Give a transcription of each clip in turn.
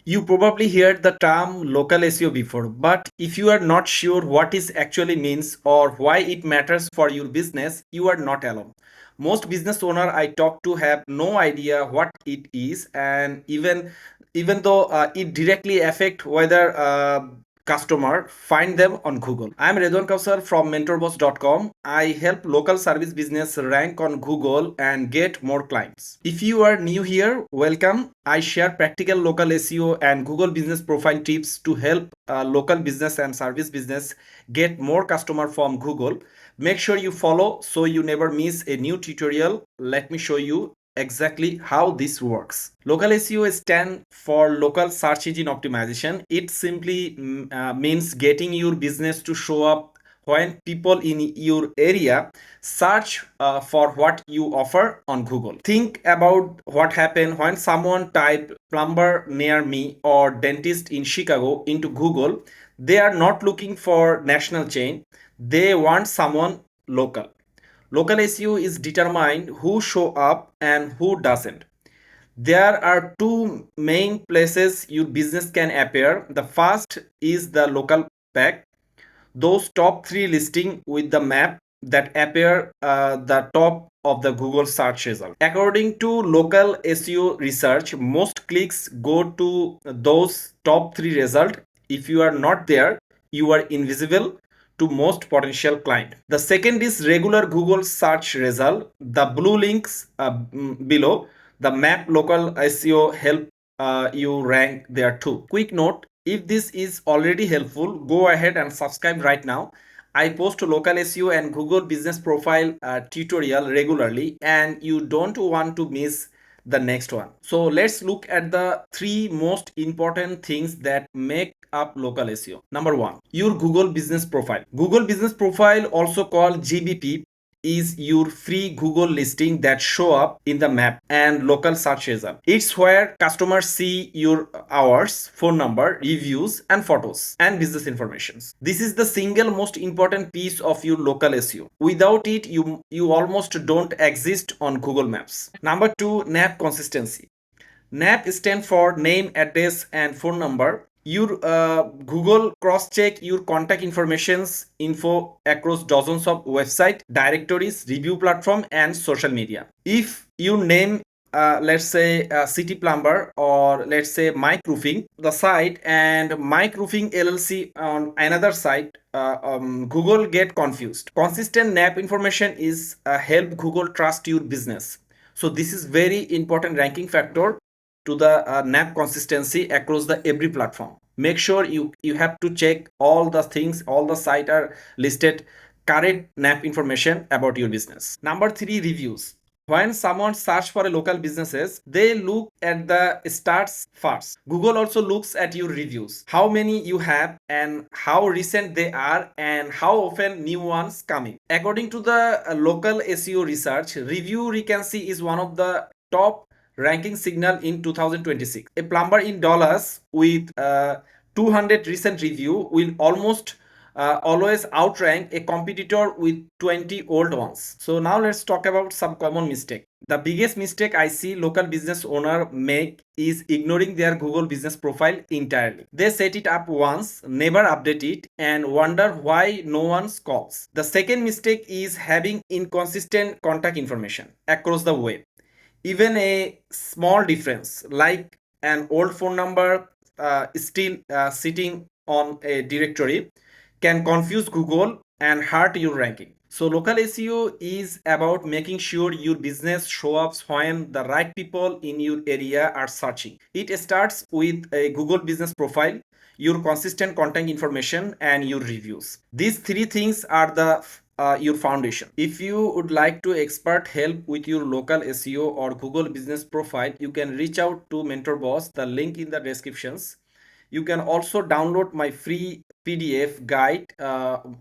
You probably heard the term local SEO before, but if you are not sure what it actually means or why it matters for your business, you are not alone. Most business owner I talk to have no idea what it is, and even though it directly affect whether customer find them on Google. I am Redwan Kausar from MentorsBoss.com. I help local service business rank on Google and get more clients. If you are new here, welcome. I share practical local SEO and Google business profile tips to help local business and service business get more customer from Google. Make sure you follow so you never miss a new tutorial. Let me show you exactly how this works. Local SEO stands for local search engine optimization. It simply means getting your business to show up when people in your area search for what you offer on Google. Think about what happened when someone typed plumber near me or dentist in Chicago into Google. They are not looking for national chain. They want someone local. Local SEO is determined who show up and who doesn't. There are two main places your business can appear. The first is the local pack, those top three listing with the map that appear the top of the Google search result. According to local SEO research, most clicks go to those top three result. If you are not there, you are invisible to most potential client. The second is regular Google search result. The blue links below the map local SEO help you rank there too. Quick note, if this is already helpful, go ahead and subscribe right now. I post local SEO and Google business profile tutorial regularly, and you don't want to miss the next one. So let's look at the three most important things that make up local SEO. Number one, your Google business profile. Google business profile, also called GBP, is your free Google listing that show up in the map and local search result. It's where customers see your hours, phone number, reviews, and photos and business information. This is the single most important piece of your local SEO. Without it, you almost don't exist on Google Maps. Number two, NAP consistency. NAP stands for name, address, and phone number. Your Google cross-check your contact informations info across dozens of website, directories, review platform, and social media. If your name, let's say City Plumber, or let's say Mike Roofing, the site, and Mike Roofing LLC on another site, Google get confused. Consistent NAP information is help Google trust your business. So this is very important ranking factor to the NAP consistency across the every platform. Make sure you have to check all the things, all the site are listed correct NAP information about your business. Number three, reviews. When someone search for a local businesses, they look at the stats first. Google also looks at your reviews, how many you have and how recent they are and how often new ones come in. According to the local SEO research, review recency is one of the top ranking signal in 2026. A plumber in Dallas with 200 recent review will almost always outrank a competitor with 20 old ones. So now let's talk about some common mistake. The biggest mistake I see local business owner make is ignoring their Google business profile entirely. They set it up once, never update it, and wonder why no one calls. The second mistake is having inconsistent contact information across the web. Even a small difference like an old phone number still sitting on a directory can confuse Google and hurt your ranking. So local SEO is about making sure your business show up when the right people in your area are searching. It starts with a Google business profile, your consistent content information, and your reviews. These three things are the your foundation. If you would like to expert help with your local SEO or Google business profile, you can reach out to MentorBoss. The link in the descriptions. You can also download my free PDF guide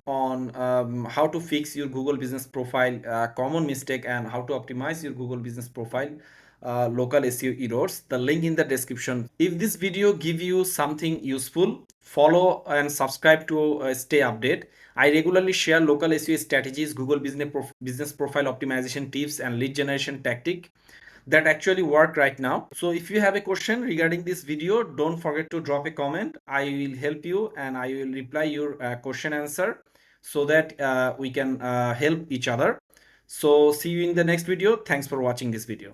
on how to fix your Google business profile common mistake and how to optimize your Google business profile local SEO errors. The link in the description. If this video give you something useful, follow and subscribe to stay update. I regularly share local SEO strategies, Google business profile optimization tips, and lead generation tactic. that actually work right now. So if you have a question regarding this video, don't forget to drop a comment. I will help you and I will reply your question answer, so that we can help each other. So see you in the next video. Thanks for watching this video.